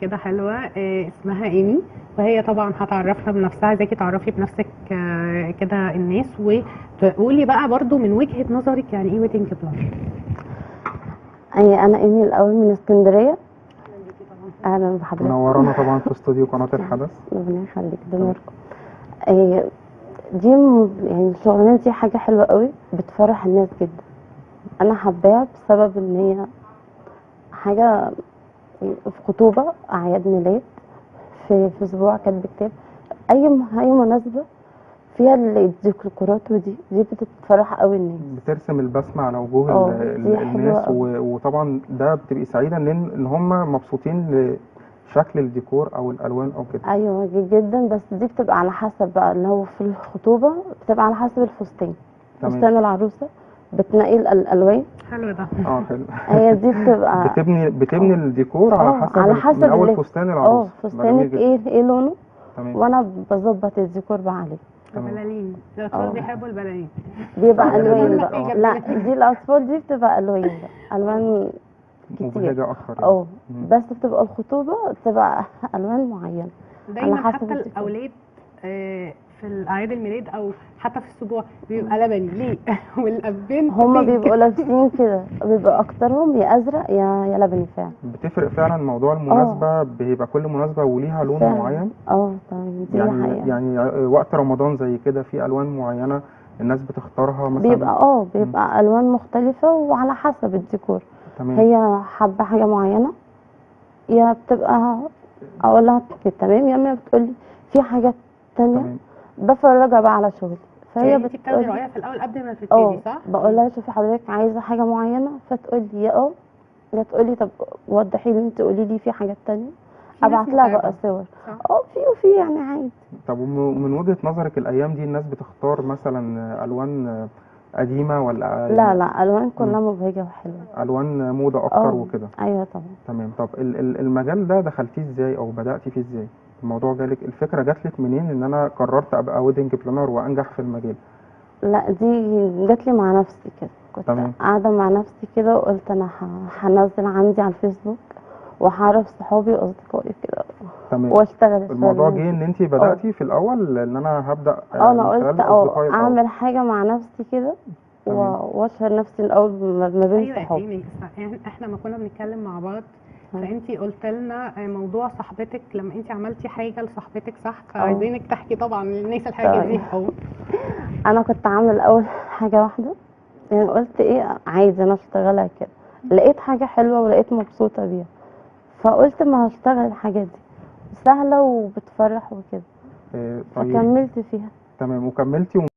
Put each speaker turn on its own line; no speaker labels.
كده حلوة اسمها ايمي، وهي طبعا هتعرفنا بنفسها. ازيكي تعرفي بنفسك كده الناس، وتقولي بقى برضو من وجهة نظرك يعني ايه ويدنج بلانر.
انا ايمي الاول من اسكندريه. اهلا بحضرتك.
منورانا طبعا في استوديو قناة الحدث.
ربنا يخليك، ده نوركم. يعني الشغلانه دي حاجه حلوه قوي، بتفرح الناس جدا. انا حباها بسبب ان هي حاجه في خطوبه، اعياد ميلاد، في اسبوع كاتب كتاب، اي مناسبه فيها الديكورات، ودي بتفرح قوي الناس.
بترسم البسمة على وجوه
دي حلوه
الناس
قوي.
وطبعا ده بتبقي سعيدة ان هم مبسوطين لشكل الديكور او الالوان او كده.
ايوه جدا، بس دي بتبقى على حسب بقى، اللي هو في الخطوبه بتبقى على حسب الفستان.
تمام.
فستان العروسه بتنقي الالوان.
حلو ده.
حلو.
هي دي بتبقى
بتبني الديكور على حسب
على
من اول
اللبس.
فستان العروسه.
فستانك ايه لونه.
تمام.
وانا بظبط الديكور بقى عليه.
البلالين الاطفال بيحبوا البلالين.
بيبقى
تعالي
الوان
بقى.
بقى. لا، دي الاطفال دي بتبقى الوان بقى، الوان كتير
مبهجة اكتر يعني.
بس بتبقى الخطوبه بتبقى الوان معينه على
دايما
حسب
حتى
الديكور.
الاولاد في الاعياد الميلاد او حتى في السبوع بيبقى لبني ليه؟ والابين
هما بيبقوا لابسين كده، بيبقى اكترهم يا ازرق يا لبني فعلا.
بتفرق فعلا موضوع المناسبة. بيبقى كل مناسبة وليها لون
فعلا.
معين.
تمام، دي
يعني
حقيقة.
يعني وقت رمضان زي كده في الوان معينة الناس بتختارها مثلا.
بيبقى الوان مختلفة وعلى حسب الديكور.
تمام.
هي حابة حاجة معينة، يا بتبقى اقول لها تمام، يا اما بتقولي في حاجات تانية.
تمام.
بفرجها بقى على شغلي،
فهي
فهي
انت بتاخدي رأيها في الاول قبل ما تبتدي صح؟
بقول لها شوفي حضرتك عايزة حاجة معينة، فتقولي يا تقولي طب وضحي لي انت، قولي لي في حاجات تانية، ابعت لها بقى صور. في يعني عادي.
طب ومن وجهة نظرك الايام دي الناس بتختار مثلا الوان قديمة ولا
لا الوان كلها مبهجة وحلوة،
الوان موضة اكتر وكده؟
ايوه طبعا.
تمام. طب المجال ده دخلتيه ازاي او بدأتي فيه ازاي؟ الموضوع الفكرة جاتلك منين ان انا قررت ابقى ويدنج بلانر وانجح في المجال؟
لا، دي جات لي مع نفسي كده. كنت قاعدة مع نفسي كده وقلت انا هنزل عندي على الفيسبوك وهعرف صحابي واصدقائي كده.
تمام.
واشتغل
الموضوع جه ان انت بدأتي في الاول ان انا هبدأ
انا
من
قلت
خلال اصدقائي
اعمل حاجة مع نفسي كده واشهر نفسي الاول ما بين صحابي.
ايوه، احنا ما كنا بنتكلم مع بعض فانتي قلت لنا موضوع صاحبتك لما انتي عملتي حاجه لصاحبتك صح، فعايزينك تحكي طبعا للناس الحاجه دي.
انا كنت عامل اول حاجه واحده، يعني قلت عايزه انا اشتغلها كده، لقيت حاجه حلوه ولقيت مبسوطه بيها، فقلت ما هشتغل الحاجه دي سهله وبتفرح وكده.
طيب.
فكملت فيها.
تمام. وكملتي